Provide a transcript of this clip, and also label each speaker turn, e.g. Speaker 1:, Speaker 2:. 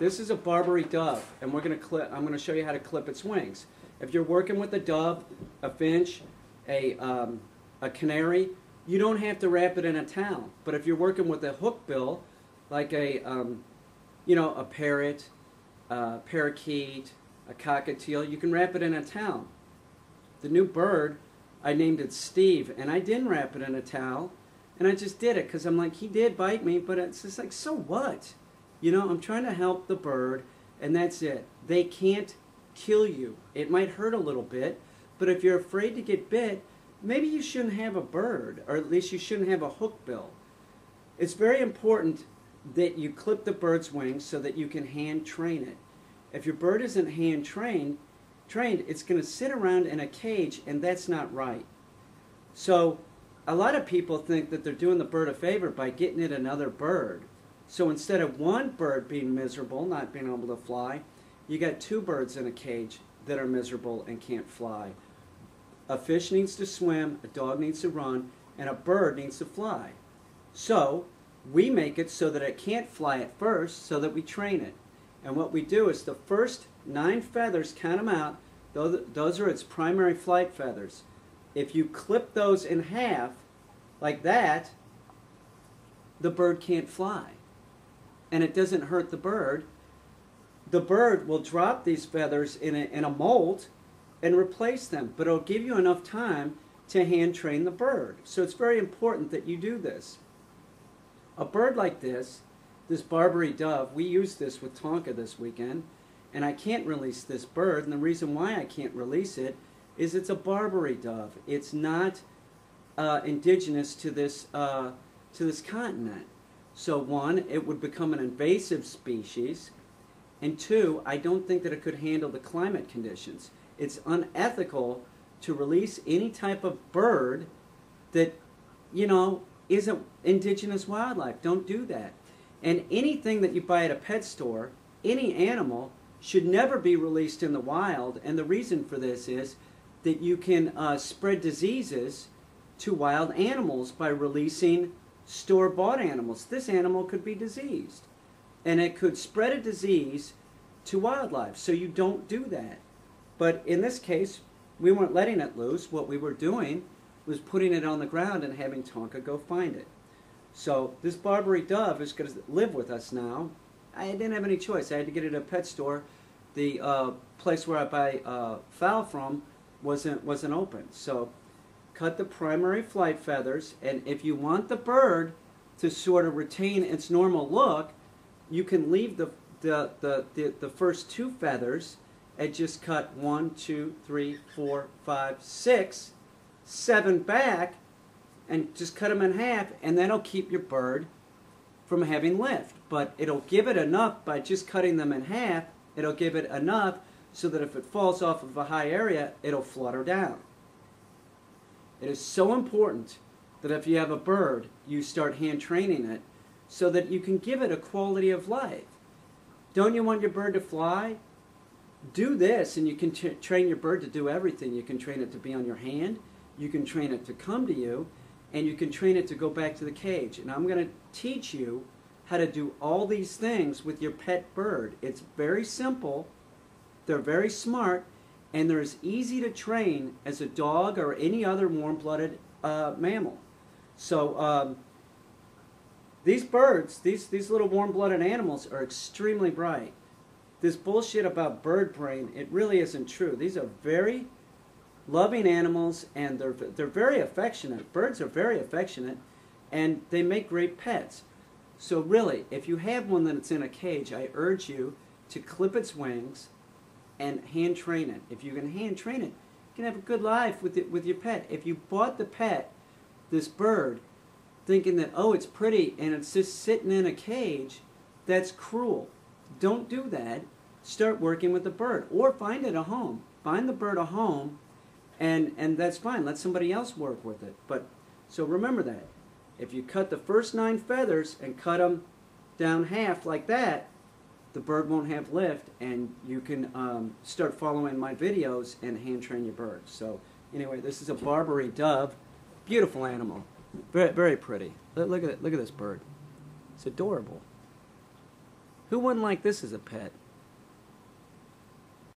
Speaker 1: This is a Barbary dove, and I'm going to show you how to clip its wings. If you're working with a dove, a finch, a canary, you don't have to wrap it in a towel. But if you're working with a hookbill, like a parrot, a parakeet, a cockatiel, you can wrap it in a towel. The new bird, I named it Steve, and I didn't wrap it in a towel, and I just did it because I'm like, he did bite me, but it's just like, so what? You know, I'm trying to help the bird, and that's it. They can't kill you. It might hurt a little bit, but if you're afraid to get bit, maybe you shouldn't have a bird, or at least you shouldn't have a hookbill. It's very important that you clip the bird's wings so that you can hand train it. If your bird isn't hand trained, it's going to sit around in a cage, and that's not right. So a lot of people think that they're doing the bird a favor by getting it another bird. So instead of one bird being miserable, not being able to fly, you got two birds in a cage that are miserable and can't fly. A fish needs to swim, a dog needs to run, and a bird needs to fly. So we make it so that it can't fly at first, so that we train it. And what we do is the first 9 feathers, count them out, those are its primary flight feathers. If you clip those in half, like that, the bird can't fly. And it doesn't hurt the bird. The bird will drop these feathers in a mold and replace them, but it'll give you enough time to hand train the bird. So it's very important that you do this. A bird like this Barbary dove, we used this with Tonka this weekend, and I can't release this bird, and the reason why I can't release it is it's a Barbary dove. It's not indigenous to this continent. So one, it would become an invasive species, and two, I don't think that it could handle the climate conditions. It's unethical to release any type of bird that, you know, isn't indigenous wildlife. Don't do that. And anything that you buy at a pet store, any animal, should never be released in the wild, and the reason for this is that you can spread diseases to wild animals by releasing store-bought animals. This animal could be diseased, and it could spread a disease to wildlife, so you don't do that. But in this case, we weren't letting it loose. What we were doing was putting it on the ground and having Tonka go find it. So this Barbary dove is going to live with us now. I didn't have any choice. I had to get it at a pet store. The place where I buy fowl from wasn't open. So cut the primary flight feathers, and if you want the bird to sort of retain its normal look, you can leave the first 2 feathers and just cut 1, 2, 3, 4, 5, 6, 7 back, and just cut them in half, and that'll keep your bird from having lift. But it'll give it enough by just cutting them in half. It'll give it enough so that if it falls off of a high area, it'll flutter down. It is so important that if you have a bird, you start hand training it so that you can give it a quality of life. Don't you want your bird to fly? Do this, and you can train your bird to do everything. You can train it to be on your hand, you can train it to come to you, and you can train it to go back to the cage. And I'm going to teach you how to do all these things with your pet bird. It's very simple, they're very smart, and they're as easy to train as a dog or any other warm-blooded mammal. So these birds, these little warm-blooded animals are extremely bright. This bullshit about bird brain, it really isn't true. These are very loving animals, and they're very affectionate. Birds are very affectionate, and they make great pets. So really, if you have one that's in a cage, I urge you to clip its wings and hand train it. If you can hand train it, you can have a good life with your pet. If you bought the pet, this bird, thinking that, oh, it's pretty and it's just sitting in a cage, that's cruel. Don't do that. Start working with the bird, or find it a home. Find the bird a home, and that's fine. Let somebody else work with it. But so remember that. If you cut the first 9 feathers and cut them down half like that, the bird won't have lift, and you can start following my videos and hand train your bird. So anyway, this is a Barbary dove. Beautiful animal. Very, very pretty. Look at it. Look at this bird. It's adorable. Who wouldn't like this as a pet?